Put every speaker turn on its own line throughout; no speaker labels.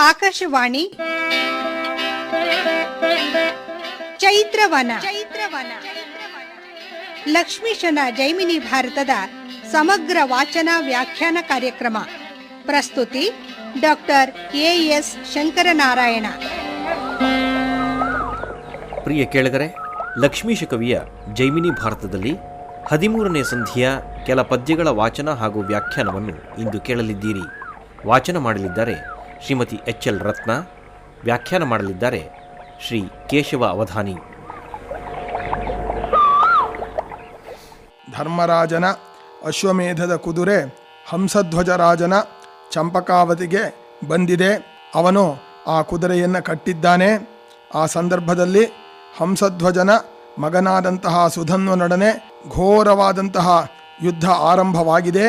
ಆಕಾಶವಾಣಿ ಚೈತ್ರವನ ಲಕ್ಷ್ಮೀಶನ ಜೈಮಿನಿ ಭಾರತದ ಸಮಗ್ರ ವಾಚನ ವ್ಯಾಖ್ಯಾನ ಕಾರ್ಯಕ್ರಮ. ಪ್ರಸ್ತುತಿ ಡಾಕ್ಟರ್ ಎಎಸ್ ಶಂಕರನಾರಾಯಣ.
ಪ್ರಿಯ ಕೇಳುಗರೆ, ಲಕ್ಷ್ಮೀಶ ಕವಿಯ ಜೈಮಿನಿ ಭಾರತದಲ್ಲಿ 13ನೇ ಸಂಧಿಯ ಕೆಲ ಪದ್ಯಗಳ ವಾಚನ ಹಾಗೂ ವ್ಯಾಖ್ಯಾನವನ್ನು ಇಂದು ಕೇಳಲಿದ್ದೀರಿ. ವಾಚನ ಮಾಡಲಿದ್ದಾರೆ ಶ್ರೀಮತಿ ಎಚ್.ಎಲ್. ರತ್ನ. ವ್ಯಾಖ್ಯಾನ ಮಾಡಲಿದ್ದಾರೆ ಶ್ರೀ ಕೇಶವ ಅವಧಾನಿ.
ಧರ್ಮರಾಜನ ಅಶ್ವಮೇಧದ ಕುದುರೆ ಹಂಸಧ್ವಜರಾಜನ ಚಂಪಕಾವತಿಗೆ ಬಂದಿದೆ. ಅವನು ಆ ಕುದುರೆಯನ್ನು ಕಟ್ಟಿದ್ದಾನೆ. ಆ ಸಂದರ್ಭದಲ್ಲಿ ಹಂಸಧ್ವಜನ ಮಗನಾದಂತಹ ಸುಧನ್ವನೊಡನೆ ಘೋರವಾದಂತಹ ಯುದ್ಧ ಆರಂಭವಾಗಿದೆ.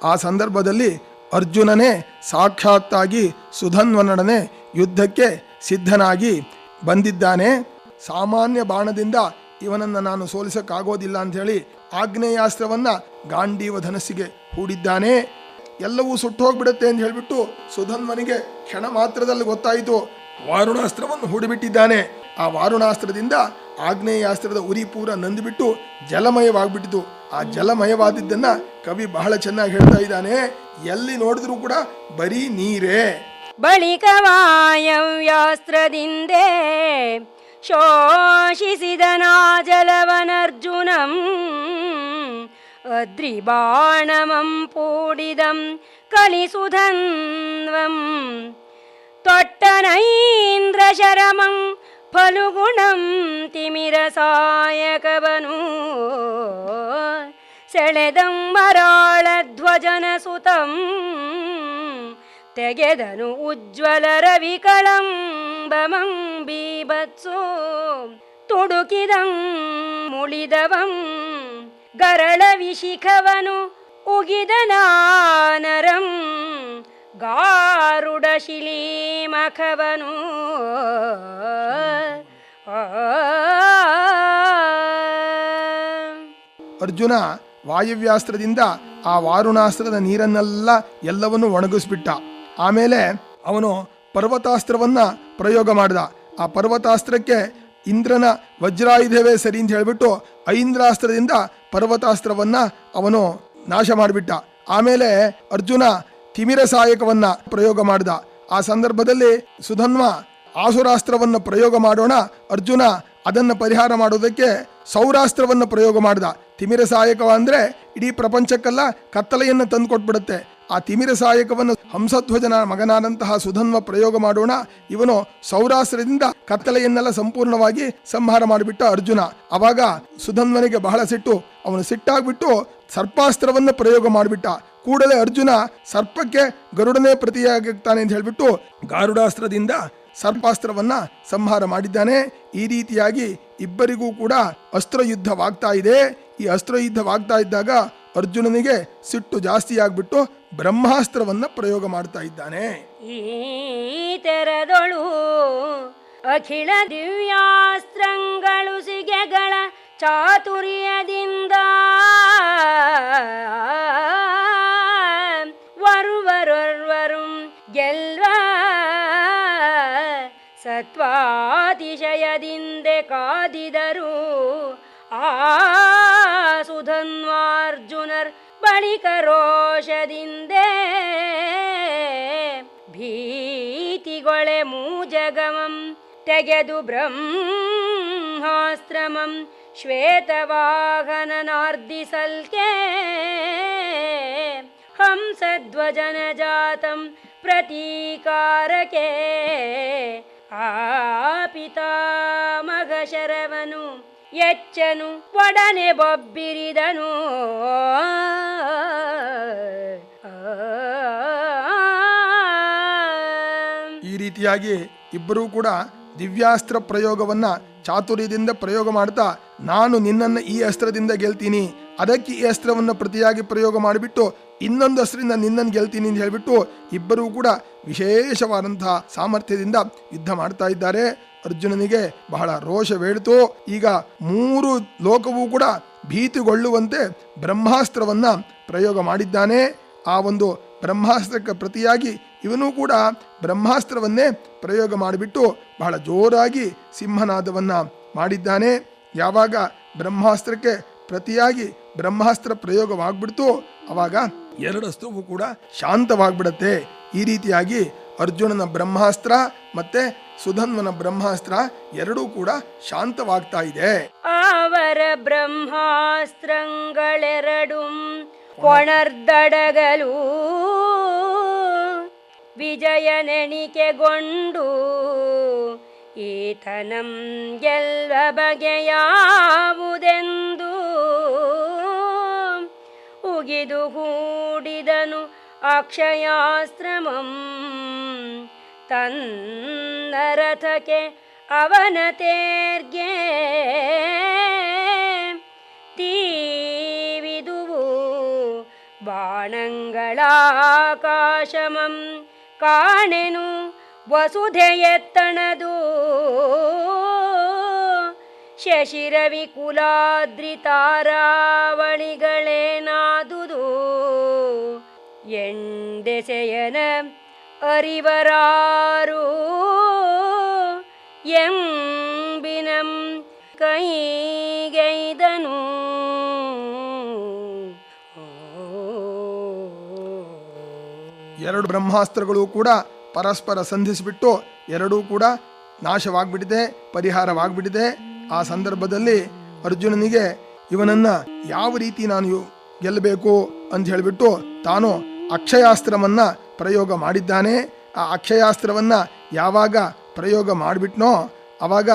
ಆ ಸಂದರ್ಭದಲ್ಲಿ ಅರ್ಜುನನೇ ಸಾಕ್ಷಾತ್ತಾಗಿ ಸುಧನ್ವನೊಡನೆ ಯುದ್ಧಕ್ಕೆ ಸಿದ್ಧನಾಗಿ ಬಂದಿದ್ದಾನೆ. ಸಾಮಾನ್ಯ ಬಾಣದಿಂದ ಇವನನ್ನು ನಾನು ಸೋಲಿಸಕ್ಕಾಗೋದಿಲ್ಲ ಅಂಥೇಳಿ ಆಗ್ನೇಯಾಸ್ತ್ರವನ್ನು ಗಾಂಡೀವ ಧನಸ್ಸಿಗೆ ಹೂಡಿದ್ದಾನೆ. ಎಲ್ಲವೂ ಸುಟ್ಟು ಹೋಗ್ಬಿಡುತ್ತೆ ಅಂತ ಹೇಳಿಬಿಟ್ಟು ಸುಧನ್ವನಿಗೆ ಕ್ಷಣ ಮಾತ್ರದಲ್ಲಿ ಗೊತ್ತಾಯಿತು. ವಾರುಣಾಸ್ತ್ರವನ್ನು ಹೂಡಿಬಿಟ್ಟಿದ್ದಾನೆ. ಆ ವಾರುಣಾಸ್ತ್ರದಿಂದ ಆಗ್ನೇಯಾಸ್ತ್ರದ ಉರಿ ಪೂರ ನಂದಿಬಿಟ್ಟು ಜಲಮಯವಾಗ್ಬಿಟ್ಟಿತು. ಆ ಜಲಮಯವಾದಿದ್ದನ್ನು ಕವಿ ಬಹಳ ಚೆನ್ನಾಗಿ ಹೇಳ್ತಾ ಇದ್ದಾನೆ. ಎಲ್ಲಿ ನೋಡಿದ್ರೂ ಕೂಡ ಬರೀ ನೀರೇ.
ಬಳಿಕ ವಾಯವ್ಯಾಸ್ತ್ರದಿಂದೇ ಶೋಷಿಸಿದನಾ ಜಲವನರ್ಜುನಂ ಅದ್ರಿಬಾಣಮಂ ಪೂಡಿದಂ ಕಲಿಸುಧನ್ವಂ ತೊಟ್ಟನೈಂದ್ರ ಶರಮಂ ಫಲುಗುಣಂ ತಿಮಿರಸಾಯಕವನು ಸೆಳೆದಂ ಮರಾಳಧ್ವಜನ ಸುತಂ ತೆಗೆದನು ಉಜ್ವಲ ರವಿಕಳಂಬಮಂ ಬೀಭತ್ಸು ತುಡುಕಿದಂ ಮುಳಿದವಂ ಗರಳ ವಿಶಿಖವನು ಉಗಿದನಾನರಂ ಗಾರುಡ ಶಿಲೀಮಖವನು
ಅರ್ಜುನ ವಾಯವ್ಯಾಸ್ತ್ರದಿಂದ ಆ ವಾರುಣಾಸ್ತ್ರದ ನೀರನ್ನೆಲ್ಲ ಎಲ್ಲವನ್ನು ಒಣಗಿಸ್ಬಿಟ್ಟ. ಆಮೇಲೆ ಅವನು ಪರ್ವತಾಸ್ತ್ರವನ್ನು ಪ್ರಯೋಗ ಮಾಡಿದ. ಆ ಪರ್ವತಾಸ್ತ್ರಕ್ಕೆ ಇಂದ್ರನ ವಜ್ರಾಯುಧವೇ ಸರಿ ಅಂತ ಹೇಳಿಬಿಟ್ಟು ಐಂದ್ರಾಸ್ತ್ರದಿಂದ ಪರ್ವತಾಸ್ತ್ರವನ್ನು ಅವನು ನಾಶ ಮಾಡಿಬಿಟ್ಟ. ಆಮೇಲೆ ಅರ್ಜುನ ತಿಮಿರ ಸಹಾಯಕವನ್ನು ಪ್ರಯೋಗ ಮಾಡಿದ. ಆ ಸಂದರ್ಭದಲ್ಲಿ ಸುಧನ್ವ ಆಸುರಾಸ್ತ್ರವನ್ನು ಪ್ರಯೋಗ ಮಾಡೋಣ, ಅರ್ಜುನ ಅದನ್ನು ಪರಿಹಾರ ಮಾಡೋದಕ್ಕೆ ಸೌರಾಸ್ತ್ರವನ್ನು ಪ್ರಯೋಗ ಮಾಡಿದ. ತಿಮಿರ ಸಹಾಯಕ ಅಂದರೆ ಇಡೀ ಪ್ರಪಂಚಕ್ಕೆಲ್ಲ ಕತ್ತಲೆಯನ್ನು ತಂದು ಕೊಟ್ಬಿಡುತ್ತೆ. ಆ ತಿಮಿರ ಸಹಾಯಕವನ್ನು ಹಂಸಧ್ವಜನ ಮಗನಾದಂತಹ ಸುಧನ್ವ ಪ್ರಯೋಗ ಮಾಡೋಣ, ಇವನು ಸೌರಾಸ್ತ್ರದಿಂದ ಕತ್ತಲೆಯನ್ನೆಲ್ಲ ಸಂಪೂರ್ಣವಾಗಿ ಸಂಹಾರ ಮಾಡಿಬಿಟ್ಟ ಅರ್ಜುನ. ಅವಾಗ ಸುಧನ್ವನಿಗೆ ಬಹಳ ಸಿಟ್ಟು. ಅವನು ಸಿಟ್ಟಾಗ್ಬಿಟ್ಟು ಸರ್ಪಾಸ್ತ್ರವನ್ನು ಪ್ರಯೋಗ ಮಾಡಿಬಿಟ್ಟ. ಕೂಡಲೇ ಅರ್ಜುನ ಸರ್ಪಕ್ಕೆ ಗರುಡನೇ ಪ್ರತಿಯಾಗಿರ್ತಾನೆ ಅಂತ ಹೇಳಿಬಿಟ್ಟು ಗಾರುಡಾಸ್ತ್ರದಿಂದ ಸರ್ಪಾಸ್ತ್ರವನ್ನ ಸಂಹಾರ ಮಾಡಿದ್ದಾನೆ. ಈ ರೀತಿಯಾಗಿ ಇಬ್ಬರಿಗೂ ಕೂಡ ಅಸ್ತ್ರಯುದ್ಧವಾಗ್ತಾ ಇದೆ. ಈ ಅಸ್ತ್ರಯುದ್ಧವಾಗ್ತಾ ಇದ್ದಾಗ ಅರ್ಜುನನಿಗೆ ಸಿಟ್ಟು ಜಾಸ್ತಿ ಆಗ್ಬಿಟ್ಟು ಬ್ರಹ್ಮಾಸ್ತ್ರವನ್ನ ಪ್ರಯೋಗ ಮಾಡ್ತಾ ಇದ್ದಾನೆ.
ಈ ತೆರದೊಳು ಅಖಿಲ ದಿವ್ಯಾಸ್ತ್ರಗಳು ಸಿಗೆಗಳ ಚಾತುರ್ಯದಿಂದ ವರುವರೊರ್ವರು ಗೆಲ್ವ ಸತ್ವಾತಿಶಯದಿಂದೆ ಕಾದಿದರು. ಆ ಸುಧನ್ವಾರ್ಜುನರ್ ಬಳಿಕ ರೋಷದಿಂದೆ ಭೀತಿಗೊಳೆ ಮೂಜಗಮಂ ತೆಗೆದು ಬ್ರಹ್ಮಾಸ್ತ್ರಮಂ ಶ್ವೇತವಾಹನನಾರ್ದಿಸಲ್ಕೆ ಹಂಸಧ್ವಜನ ಜಾತಂ ಪ್ರತೀಕಾರಕೆ ಆ ಪಿತಾಮಹ ಶರವನು ಎಚ್ಚನು ಒಡನೆ ಬೊಬ್ಬಿರಿದನು.
ಈ ರೀತಿಯಾಗಿ ಇಬ್ಬರೂ ಕೂಡ ದಿವ್ಯಾಸ್ತ್ರ ಪ್ರಯೋಗವನ್ನ ಚಾತುರ್ಯದಿಂದ ಪ್ರಯೋಗ ಮಾಡ್ತಾ, ನಾನು ನಿನ್ನನ್ನು ಈ ಅಸ್ತ್ರದಿಂದ ಗೆಲ್ತೀನಿ, ಅದಕ್ಕೆ ಈ ಅಸ್ತ್ರವನ್ನು ಪ್ರತಿಯಾಗಿ ಪ್ರಯೋಗ ಮಾಡಿಬಿಟ್ಟು ಇನ್ನೊಂದು ಅಸ್ತ್ರದಿಂದ ನಿನ್ನನ್ನು ಗೆಲ್ತೀನಿ ಅಂತ ಹೇಳಿಬಿಟ್ಟು ಇಬ್ಬರೂ ಕೂಡ ವಿಶೇಷವಾದಂತಹ ಸಾಮರ್ಥ್ಯದಿಂದ ಯುದ್ಧ ಮಾಡ್ತಾ ಇದ್ದಾರೆ. ಅರ್ಜುನನಿಗೆ ಬಹಳ ರೋಷವೇಳಿತು. ಈಗ 3 ಲೋಕವೂ ಕೂಡ ಭೀತಿಗೊಳ್ಳುವಂತೆ ಬ್ರಹ್ಮಾಸ್ತ್ರವನ್ನ ಪ್ರಯೋಗ ಮಾಡಿದ್ದಾನೆ. ಆ ಒಂದು ಬ್ರಹ್ಮಾಸ್ತ್ರಕ್ಕೆ ಪ್ರತಿಯಾಗಿ ಇವನು ಕೂಡ ಬ್ರಹ್ಮಾಸ್ತ್ರವನ್ನೇ ಪ್ರಯೋಗ ಮಾಡಿಬಿಟ್ಟು ಬಹಳ ಜೋರಾಗಿ ಸಿಂಹನಾದವನ್ನ ಮಾಡಿದ್ದಾನೆ. ಯಾವಾಗ ಬ್ರಹ್ಮಾಸ್ತ್ರಕ್ಕೆ ಪ್ರತಿಯಾಗಿ ಬ್ರಹ್ಮಾಸ್ತ್ರ ಪ್ರಯೋಗವಾಗ್ಬಿಡ್ತು ಅವಾಗ ಎರಡಸ್ತುವು ಕೂಡ ಶಾಂತವಾಗ್ಬಿಡತ್ತೆ. ಈ ರೀತಿಯಾಗಿ ಅರ್ಜುನನ ಬ್ರಹ್ಮಾಸ್ತ್ರ ಮತ್ತೆ ಸುಧನ್ವನ ಬ್ರಹ್ಮಾಸ್ತ್ರ ಎರಡೂ ಕೂಡ ಶಾಂತವಾಗ್ತಾ ಇದೆ.
ಅವರ ಬ್ರಹ್ಮಾಸ್ತ್ರಗಳೆರಡು ಕೊಣರ್ದಡಗಲು ವಿಜಯನೆಣಿಕೆಗೊಂಡು ಈತನಂ ಗೆಲ್ಲ ಬಗೆಯಾವುದೆಂದು ಉಗಿದು ಹೂಡಿದನು ಅಕ್ಷಯಾಸ್ತ್ರಮಂ ತನ್ನ ರಥಕ್ಕೆ ಅವನ ತೇರ್ಗೆ ತೀವಿದುವು ಬಾಣಂಗಳಾಕಾಶಮಂ ಕಾಣೆನು ವಸುಧೆಯೆತ್ತಣದು ಶಶಿರವಿ ಕುಲಾದ್ರಿ ತಾರಾವಳಿಗಳೇನಾದುದು ಎಂದೆಸೆಯನ ಅರಿವರಾರು ಎಂಬಿನಂ ಕೈಗೈದನು.
ಎರಡು ಬ್ರಹ್ಮಾಸ್ತ್ರಗಳು ಕೂಡ ಪರಸ್ಪರ ಸಂಧಿಸಿಬಿಟ್ಟು ಎರಡೂ ಕೂಡ ನಾಶವಾಗ್ಬಿಟ್ಟಿದೆ, ಪರಿಹಾರವಾಗ್ಬಿಟ್ಟಿದೆ. ಆ ಸಂದರ್ಭದಲ್ಲಿ ಅರ್ಜುನನಿಗೆ ಇವನನ್ನ ಯಾವ ರೀತಿ ನಾನು ಗೆಲ್ಲಬೇಕು ಅಂತ ಹೇಳಿಬಿಟ್ಟು ತಾನು ಅಕ್ಷಯಾಸ್ತ್ರವನ್ನ ಪ್ರಯೋಗ ಮಾಡಿದ್ದಾನೆ. ಆ ಅಕ್ಷಯಾಸ್ತ್ರವನ್ನ ಯಾವಾಗ ಪ್ರಯೋಗ ಮಾಡಿಬಿಟ್ನೋ ಅವಾಗ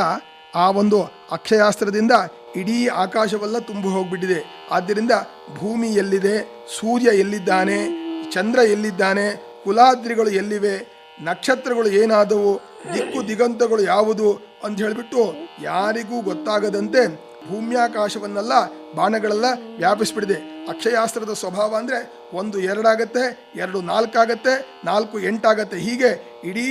ಆ ಒಂದು ಅಕ್ಷಯಾಸ್ತ್ರದಿಂದ ಇಡೀ ಆಕಾಶವೆಲ್ಲ ತುಂಬಿ ಹೋಗ್ಬಿಟ್ಟಿದೆ. ಆದ್ದರಿಂದ ಭೂಮಿ ಎಲ್ಲಿದೆ, ಸೂರ್ಯ ಎಲ್ಲಿದ್ದಾನೆ, ಚಂದ್ರ ಎಲ್ಲಿದ್ದಾನೆ, ಕುಲಾದ್ರಿಗಳು ಎಲ್ಲಿವೆ, ನಕ್ಷತ್ರಗಳು ಏನಾದವು, ದಿಕ್ಕು ದಿಗಂತಗಳು ಯಾವುದು ಅಂತ ಹೇಳಿಬಿಟ್ಟು ಯಾರಿಗೂ ಗೊತ್ತಾಗದಂತೆ ಭೂಮ್ಯಾಕಾಶವನ್ನೆಲ್ಲ ಬಾಣಗಳೆಲ್ಲ ವ್ಯಾಪಿಸ್ಬಿಟ್ಟಿದೆ. ಅಕ್ಷಯಾಸ್ತ್ರದ ಸ್ವಭಾವ ಅಂದರೆ 1 2 ಆಗತ್ತೆ, 2 4 ಆಗತ್ತೆ, 4 8 ಆಗತ್ತೆ. ಹೀಗೆ ಇಡೀ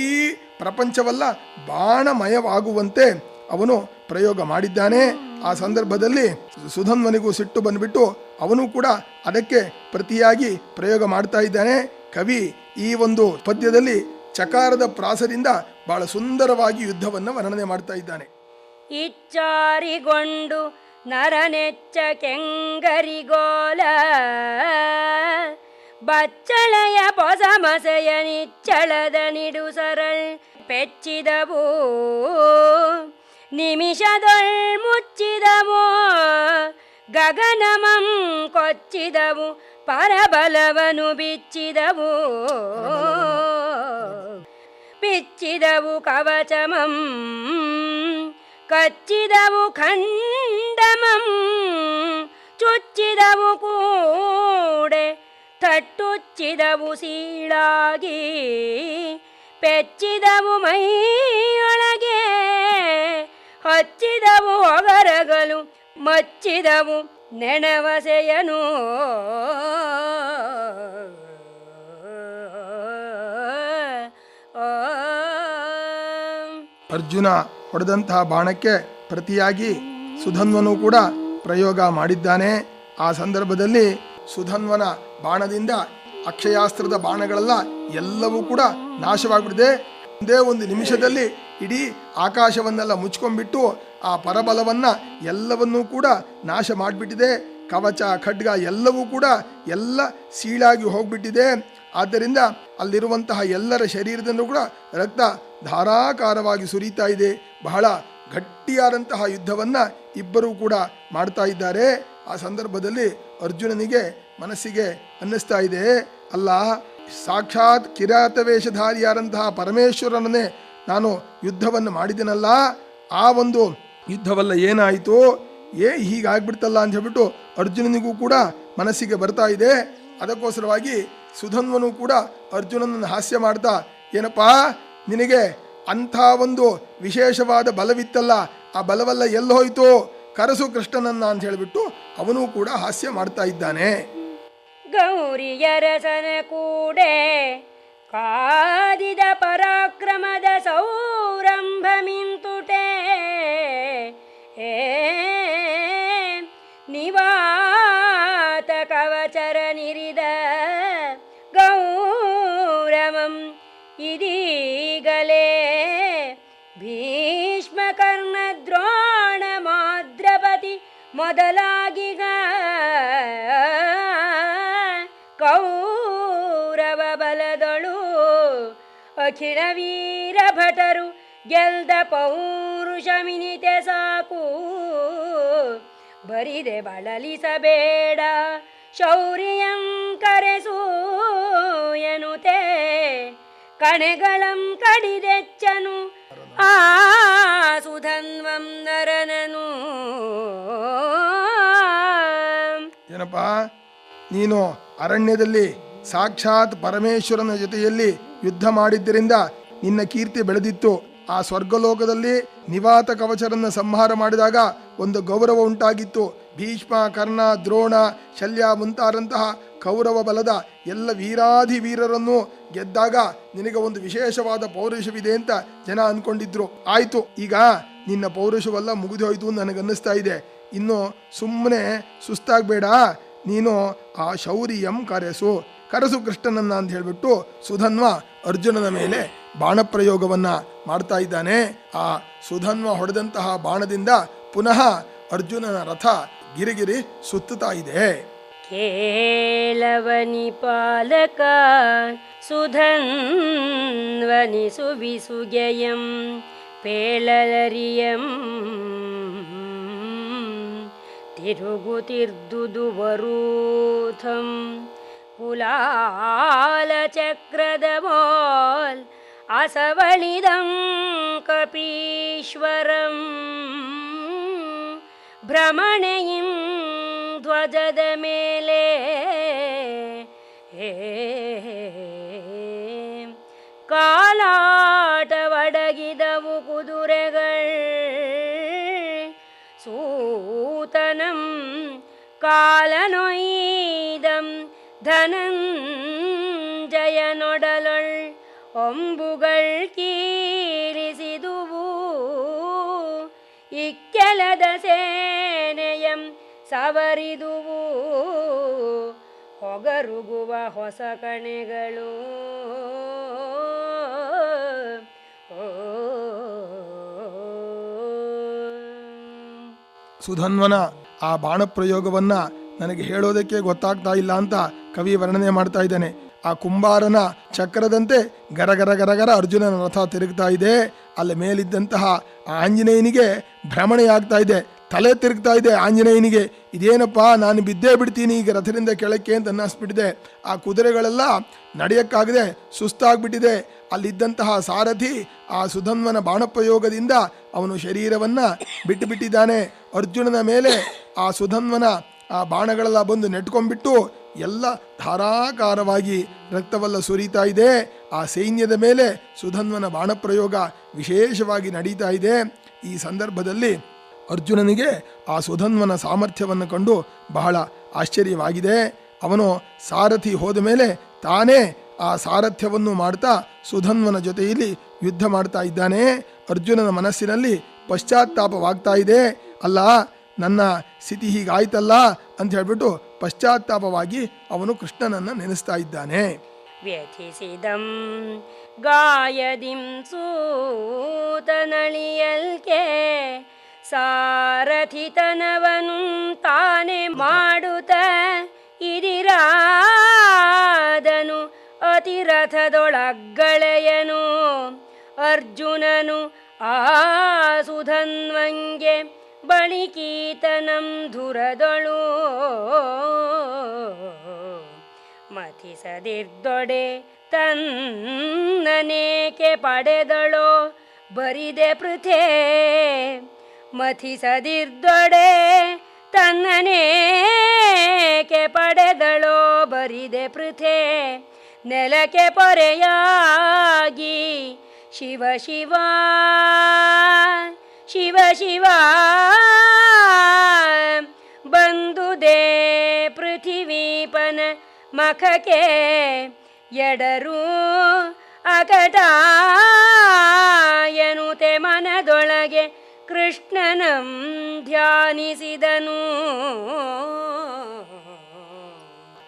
ಪ್ರಪಂಚವೆಲ್ಲ ಬಾಣಮಯವಾಗುವಂತೆ ಅವನು ಪ್ರಯೋಗ ಮಾಡಿದ್ದಾನೆ. ಆ ಸಂದರ್ಭದಲ್ಲಿ ಸುಧನ್ವನಿಗೂ ಸಿಟ್ಟು ಬಂದ್ಬಿಟ್ಟು ಅವನು ಕೂಡ ಅದಕ್ಕೆ ಪ್ರತಿಯಾಗಿ ಪ್ರಯೋಗ ಮಾಡ್ತಾ ಇದ್ದಾನೆ. ಕವಿ ಈ ಒಂದು ಪದ್ಯದಲ್ಲಿ ಚಕಾರದ ಪ್ರಾಸದಿಂದ ಬಹಳ ಸುಂದರವಾಗಿ ಯುದ್ಧವನ್ನು ವರ್ಣನೆ ಮಾಡ್ತಾ ಇದ್ದಾನೆ.
ಇಚ್ಚಾರಿಗೊಂಡು ನರನೆಚ್ಚ ಕೆಂಗರಿಗೋಲ ಬಚ್ಚಳೆಯ ಪೊಸಮಸೆಯ ನಿಚ್ಚಳದ ನಿಡು ಸರಳ್ ಪೆಚ್ಚಿದವು ನಿಮಿಷದೊಳ್ ಮುಚ್ಚಿದವು ಗಗನಮಂ ಕೊಚ್ಚಿದವು ಪರಬಲವನು ಬಿಚ್ಚಿದವು ಬಿಚ್ಚಿದವು ಕವಚಮಂ ಕಚ್ಚಿದವು ಖಂಡಮಂ ಚುಚ್ಚಿದವು ಕೂಡೆ ತಟ್ಟುಚ್ಚಿದವು ಸೀಳಾಗಿ ಪೆಚ್ಚಿದವು ಮೈಯೊಳಗೆ ಹಚ್ಚಿದವು ಹೊಗರಗಲು ಮಚ್ಚಿದವು ನೆನವಸೆಯನು
ಅರ್ಜುನ ಹೊಡೆದಂತಹ ಬಾಣಕ್ಕೆ ಪ್ರತಿಯಾಗಿ ಸುಧನ್ವನು ಕೂಡ ಪ್ರಯೋಗ ಮಾಡಿದ್ದಾನೆ. ಆ ಸಂದರ್ಭದಲ್ಲಿ ಸುಧನ್ವನ ಬಾಣದಿಂದ ಅಕ್ಷಯಾಸ್ತ್ರದ ಬಾಣಗಳೆಲ್ಲ ಎಲ್ಲವೂ ಕೂಡ ನಾಶವಾಗ್ಬಿಟ್ಟಿದೆ. ಒಂದೇ ಒಂದು ನಿಮಿಷದಲ್ಲಿ ಇಡೀ ಆಕಾಶವನ್ನೆಲ್ಲ ಮುಚ್ಕೊಂಡ್ಬಿಟ್ಟು ಆ ಪರಬಲವನ್ನ ಎಲ್ಲವನ್ನೂ ಕೂಡ ನಾಶ ಮಾಡಿಬಿಟ್ಟಿದೆ. ಕವಚ ಖಡ್ಗ ಎಲ್ಲವೂ ಕೂಡ ಎಲ್ಲ ಸೀಳಾಗಿ ಹೋಗ್ಬಿಟ್ಟಿದೆ. ಆದ್ದರಿಂದ ಅಲ್ಲಿರುವಂತಹ ಎಲ್ಲರ ಶರೀರದಲ್ಲೂ ಕೂಡ ರಕ್ತ ಧಾರಾಕಾರವಾಗಿ ಸುರಿತಾ ಇದೆ. ಬಹಳ ಗಟ್ಟಿಯಾದಂತಹ ಯುದ್ಧವನ್ನ ಇಬ್ಬರೂ ಕೂಡ ಮಾಡ್ತಾ ಇದ್ದಾರೆ. ಆ ಸಂದರ್ಭದಲ್ಲಿ ಅರ್ಜುನನಿಗೆ ಮನಸ್ಸಿಗೆ ಅನ್ನಿಸ್ತಾ ಇದೆ, ಅಲ್ಲ ಸಾಕ್ಷಾತ್ ಕಿರಾತ ವೇಷಧಾರಿಯಾದಂತಹ ಪರಮೇಶ್ವರನನ್ನೇ ನಾನು ಯುದ್ಧವನ್ನು ಮಾಡಿದೆನಲ್ಲ, ಆ ಒಂದು ಯುದ್ಧವಲ್ಲ ಏನಾಯಿತು, ಹೀಗಾಗ್ಬಿಡ್ತಲ್ಲ ಅಂತ ಹೇಳ್ಬಿಟ್ಟು ಅರ್ಜುನನಿಗೂ ಕೂಡ ಮನಸ್ಸಿಗೆ ಬರ್ತಾ ಇದೆ. ಅದಕ್ಕೋಸ್ಕರವಾಗಿ ಸುಧನ್ವನು ಕೂಡ ಅರ್ಜುನನನ್ನು ಹಾಸ್ಯ ಮಾಡ್ತಾ, ಏನಪ್ಪಾ ನಿನಗೆ ಅಂಥ ಒಂದು ವಿಶೇಷವಾದ ಬಲವಿತ್ತಲ್ಲ, ಆ ಬಲವೆಲ್ಲ ಎಲ್ಲೋಯ್ತು, ಕರಸು ಕೃಷ್ಣನನ್ನ ಅಂತ ಹೇಳಿಬಿಟ್ಟು ಅವನು ಕೂಡ ಹಾಸ್ಯ ಮಾಡ್ತಾ ಇದ್ದಾನೆ.
ಗೌರಿಯರಸನ ಕೂಡೆ ಕಾದಿದ ಪರಾಕ್ರಮದ ಸೌರಂಭ ಮಿಂತುಟೆ ನಿವಾತ ಕವಚರ ನಿರಿದ ಗೌ ಮೊದಲಾಗಿಗ ಕೌರವ ಬಲದೊಳು ಅಖಿಲ ವೀರ ಭಟರು ಗೆಲ್ದ ಪೌರುಷ ಮಿನಿತೆ ಸಾಕು. ಬರಿದೆ ಬಳಲಿಸಬೇಡ ಶೌರ್ಯಂ ಕರೆಸು ಎನುತೆ ಕಣೆಗಳಂ ಕಡಿದೆಚ್ಚನು ಆ ಸುಧನ್ವಂ ನರನನು.
ಏನಪ್ಪ, ನೀನು ಅರಣ್ಯದಲ್ಲಿ ಸಾಕ್ಷಾತ್ ಪರಮೇಶ್ವರನ ಜೊತೆಯಲ್ಲಿ ಯುದ್ಧ ಮಾಡಿದ್ದರಿಂದ ನಿನ್ನ ಕೀರ್ತಿ ಬೆಳೆದಿತ್ತು. ಆ ಸ್ವರ್ಗಲೋಕದಲ್ಲಿ ನಿವಾತ ಕವಚರನ್ನ ಸಂಹಾರ ಮಾಡಿದಾಗ ಒಂದು ಗೌರವ ಉಂಟಾಗಿತ್ತು. ಭೀಷ್ಮ, ಕರ್ಣ, ದ್ರೋಣ, ಶಲ್ಯ ಮುಂತಾದಂತಹ ಕೌರವ ಬಲದ ಎಲ್ಲ ವೀರಾಧಿ ವೀರರನ್ನು ಗೆದ್ದಾಗ ನಿನಗೆ ಒಂದು ವಿಶೇಷವಾದ ಪೌರುಷವಿದೆ ಅಂತ ಜನ ಅನ್ಕೊಂಡಿದ್ರು. ಆಯ್ತು, ಈಗ ನಿನ್ನ ಪೌರುಷವೆಲ್ಲ ಮುಗಿದು ಹೋಯ್ತು ನನಗನ್ನಿಸ್ತಾ ಇದೆ. ಇನ್ನು ಸುಮ್ಮನೆ ಸುಸ್ತಾಗಬೇಡ, ನೀನು ಆ ಶೌರ್ಯಂ ಕರೆಸು ಕೃಷ್ಣನನ್ನ ಅಂತ ಹೇಳಿಬಿಟ್ಟು ಸುಧನ್ವ ಅರ್ಜುನನ ಮೇಲೆ ಬಾಣಪ್ರಯೋಗವನ್ನ ಮಾಡ್ತಾ ಇದ್ದಾನೆ. ಆ ಸುಧನ್ವ ಹೊಡೆದಂತಹ ಬಾಣದಿಂದ ಪುನಃ ಅರ್ಜುನನ ರಥ ಗಿರಿಗಿರಿ ಸುತ್ತುತ್ತಾ ಇದೆ.
ಕೇಳವನಿ ಪಾಲಕ ಸುಧನ್ವನಿ ಸುವಿಸುಗೆಯಂ ಪೇಳಲರಿಯಂ ತಿರುಗುತಿರ್ದುದು ವರೂಥಂ ಕುಲಾಲ ಚಕ್ರದ ಮೋಲ್ ಅಸವಳಿದಂ ಕಪೀಶ್ವರಂ ಭ್ರಮಣೆಯಿಂ ಧ್ವಜದ ಮೇಲೆ ಕಾಲಾಟವಡಗಿದವು ಕುದುರೆಗಳು ಸೂತನಂ ಕಾಲನೊಯ್ದಂ ಧನಂಜಯನೊಡಲೊಳ್ ಒಂಬುಗಳ್ ಕೀರಿಸಿದುವು ಇಕ್ಕೆಲದ ಸೇನೆಯಂ ಸವರಿದುವು ಹೊಗರುಗುವ ಹೊಸ ಕಣೆಗಳು.
ಸುಧನ್ವನ ಆ ಬಾಣಪ್ರಯೋಗವನ್ನ ನನಗೆ ಹೇಳೋದಕ್ಕೆ ಗೊತ್ತಾಗ್ತಾ ಇಲ್ಲ ಅಂತ ಕವಿ ವರ್ಣನೆ ಮಾಡ್ತಾ ಇದ್ದಾನೆ. ಆ ಕುಂಬಾರನ ಚಕ್ರದಂತೆ ಗರಗರ ಗರಗರ ಅರ್ಜುನನ ರಥ ತಿರುಗ್ತಾ ಇದೆ. ಅಲ್ಲಿ ಮೇಲಿದ್ದಂತಹ ಆಂಜನೇಯನಿಗೆ ಭ್ರಮಣೆಯಾಗ್ತಾ ಇದೆ, ತಲೆ ತಿರುಗ್ತಾ ಇದೆ ಆಂಜನೇಯನಿಗೆ. ಇದೇನಪ್ಪ, ನಾನು ಬಿದ್ದೇ ಬಿಡ್ತೀನಿ ಈಗ ರಥದಿಂದ ಕೆಳಕ್ಕೆ ಅಂತ ಅನ್ನಿಸ್ಬಿಟ್ಟಿದೆ. ಆ ಕುದುರೆಗಳೆಲ್ಲ ನಡೆಯಕ್ಕಾಗದೆ ಸುಸ್ತಾಗ್ಬಿಟ್ಟಿದೆ. ಅಲ್ಲಿದ್ದಂತಹ ಸಾರಥಿ ಆ ಸುಧನ್ವನ ಬಾಣಪ್ರಯೋಗದಿಂದ ಅವನು ಶರೀರವನ್ನ ಬಿಟ್ಟು ಬಿಟ್ಟಿದ್ದಾನೆ. ಅರ್ಜುನನ ಮೇಲೆ ಆ ಸುಧನ್ವನ ಆ ಬಾಣಗಳೆಲ್ಲ ಬಂದು ನೆಟ್ಕೊಂಡ್ಬಿಟ್ಟು ಎಲ್ಲ ಧಾರಾಕಾರವಾಗಿ ರಕ್ತವೆಲ್ಲ ಸುರಿತಾ ಇದೆ. ಆ ಸೈನ್ಯದ ಮೇಲೆ ಸುಧನ್ವನ ಬಾಣಪ್ರಯೋಗ ವಿಶೇಷವಾಗಿ ನಡೀತಾ ಇದೆ. ಈ ಸಂದರ್ಭದಲ್ಲಿ ಅರ್ಜುನನಿಗೆ ಆ ಸುಧನ್ವನ ಸಾಮರ್ಥ್ಯವನ್ನು ಕಂಡು ಬಹಳ ಆಶ್ಚರ್ಯವಾಗಿದೆ. ಅವನು ಸಾರಥಿ ಹೋದ ಮೇಲೆ ತಾನೇ ಆ ಸಾರಥ್ಯವನ್ನು ಮಾಡ್ತಾ ಸುಧನ್ವನ ಜೊತೆಯಲ್ಲಿ ಯುದ್ಧ ಮಾಡ್ತಾ ಇದ್ದಾನೆ. ಅರ್ಜುನನ ಮನಸ್ಸಿನಲ್ಲಿ ಪಶ್ಚಾತ್ತಾಪವಾಗ್ತಾ ಇದೆ. ಅಲ್ಲ, ನನ್ನ ಸ್ಥಿತಿ ಹೀಗಾಯ್ತಲ್ಲ ಅಂತ ಹೇಳ್ಬಿಟ್ಟು ಪಶ್ಚಾತ್ತಾಪವಾಗಿ ಅವನು ಕೃಷ್ಣನನ್ನ ನೆನೆಸ್ತಾ ಇದ್ದಾನೆ.
ವ್ಯಥಿಸಿದಂ ಗಾಯದಿಂ ಸೂತನಳಿಯಲ್ಕೆ ಸಾರಥಿತನವನು ತಾನೇ ಮಾಡುತ್ತ ಇದಿರಾದನು ಅತಿರಥದೊಳಗ್ಗಳೆಯನು ಅರ್ಜುನನು ಆ ಸುಧನ್ವಂಗೆ ಬಳಿಕೀತನಂ ಧುರದೊಳು ಮಥಿಸದಿರ್ದೊಡೆ ತನ್ನನೇಕೆ ಪಡೆದಳೋ ಬರಿದೆ ಪೃಥೆ ಮಥಿಸದಿರ್ದೊಡೆ ತನ್ನನೇಕೆ ಪಡೆದಳೋ ಬರಿದೆ ಪೃಥೆ ನೆಲಕ್ಕೆ ಪೊರೆಯಾಗಿ ಶಿವ ಶಿವ ಶಿವ ಶಿವ ಬಂದುದೇ ಪೃಥಿವೀಪನ ಮಖಕ್ಕೆ ಎಡರು ಅಕಟ ಎನುತೆ ಮನದೊಳಗೆ ಕೃಷ್ಣನಂ ಧ್ಯಾನಿಸಿದನು.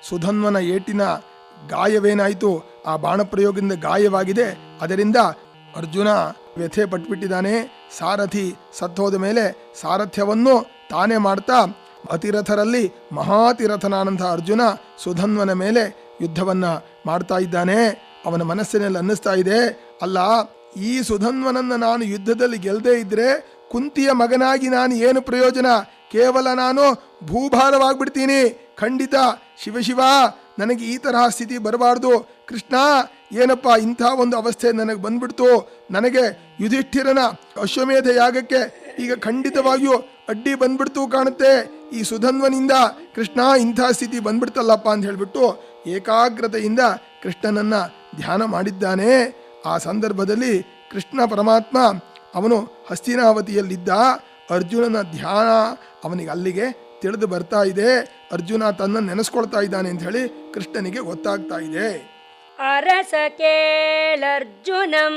ಸುಧನ್ವನ ಏಟಿನ ಗಾಯವೇನಾಯಿತು? ಆ ಬಾಣಪ್ರಯೋಗದಿಂದ ಗಾಯವಾಗಿದೆ. ಅದರಿಂದ ಅರ್ಜುನ ವ್ಯಥೆ ಪಟ್ಬಿಟ್ಟಿದ್ದಾನೆ. ಸಾರಥಿ ಸತ್ತೋದ ಮೇಲೆ ಸಾರಥ್ಯವನ್ನು ತಾನೇ ಮಾಡ್ತಾ ಅತಿರಥರಲ್ಲಿ ಮಹಾತಿರಥನಾದಂತಹ ಅರ್ಜುನ ಸುಧನ್ವನ ಮೇಲೆ ಯುದ್ಧವನ್ನ ಮಾಡ್ತಾ ಇದ್ದಾನೆ. ಅವನ ಮನಸ್ಸಿನಲ್ಲಿ ಅನ್ನಿಸ್ತಾ ಇದೆ, ಅಲ್ಲ ಈ ಸುಧನ್ವನನ್ನ ನಾನು ಯುದ್ಧದಲ್ಲಿ ಗೆಲ್ಲದೇ ಇದ್ರೆ ಕುಂತಿಯ ಮಗನಾಗಿ ನಾನು ಏನು ಪ್ರಯೋಜನ? ಕೇವಲ ನಾನು ಭೂಭಾರವಾಗ್ಬಿಡ್ತೀನಿ. ಖಂಡಿತ ಶಿವಶಿವ, ನನಗೆ ಈ ತರಹ ಸ್ಥಿತಿ ಬರಬಾರ್ದು. ಕೃಷ್ಣ, ಏನಪ್ಪ ಇಂಥ ಒಂದು ಅವಸ್ಥೆ ನನಗೆ ಬಂದ್ಬಿಡ್ತು. ನನಗೆ ಯುಧಿಷ್ಠಿರನ ಅಶ್ವಮೇಧ ಯಾಗಕ್ಕೆ ಈಗ ಖಂಡಿತವಾಗಿಯೂ ಅಡ್ಡಿ ಬಂದ್ಬಿಡ್ತು ಕಾಣುತ್ತೆ. ಈ ಸುಧನ್ವನಿಂದ ಕೃಷ್ಣ ಇಂಥ ಸ್ಥಿತಿ ಬಂದ್ಬಿಡ್ತಲ್ಲಪ್ಪ ಅಂತ ಹೇಳಿಬಿಟ್ಟು ಏಕಾಗ್ರತೆಯಿಂದ ಕೃಷ್ಣನನ್ನ ಧ್ಯಾನ ಮಾಡಿದ್ದಾನೆ. ಆ ಸಂದರ್ಭದಲ್ಲಿ ಕೃಷ್ಣ ಪರಮಾತ್ಮ ಅವನು ಹಸ್ತಿನಾವತಿಯಲ್ಲಿದ್ದ. ಅರ್ಜುನನ ಧ್ಯಾನ ಅವನಿಗೆ ಅಲ್ಲಿಗೆ ತಿಳಿದು ಬರ್ತಾ ಇದೆ. ಅರ್ಜುನ ತನ್ನ ನೆನೆಸ್ಕೊಳ್ತಾ ಇದ್ದಾನೆ ಅಂತ ಹೇಳಿ ಕೃಷ್ಣನಿಗೆ ಗೊತ್ತಾಗ್ತಾ ಇದೆ.
ಅರಸ ಕೇಳರ್ಜುನಂ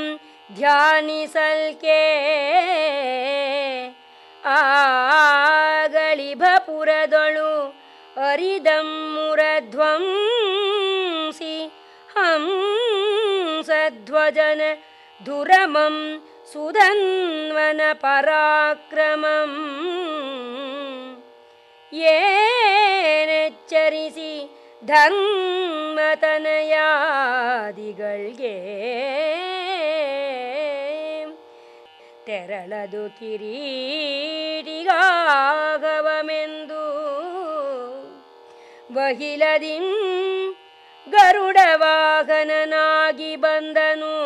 ಧ್ಯಾನಿಸಲ್ಕೆ ಆಗಳಿಭಪುರದೊಳು ಅರಿದಮ್ಮುರಧ್ವಂಸಿ ಹಂಸಧ್ವಜನ ಧುರಮಂ ಸುಧನ್ವನ ಪರಾಕ್ರಮಂ ಏನೆಚ್ಚರಿಸಿ ಧರ್ಮತನಯಾದಿಗಳ್ಗೆ ತೆರಳದು ಕಿರೀಟಿಗಾಗವಮೆಂದು ಬಹಿಲದಿಂ ಗರುಡ ವಾಹನನಾಗಿ ಬಂದನು.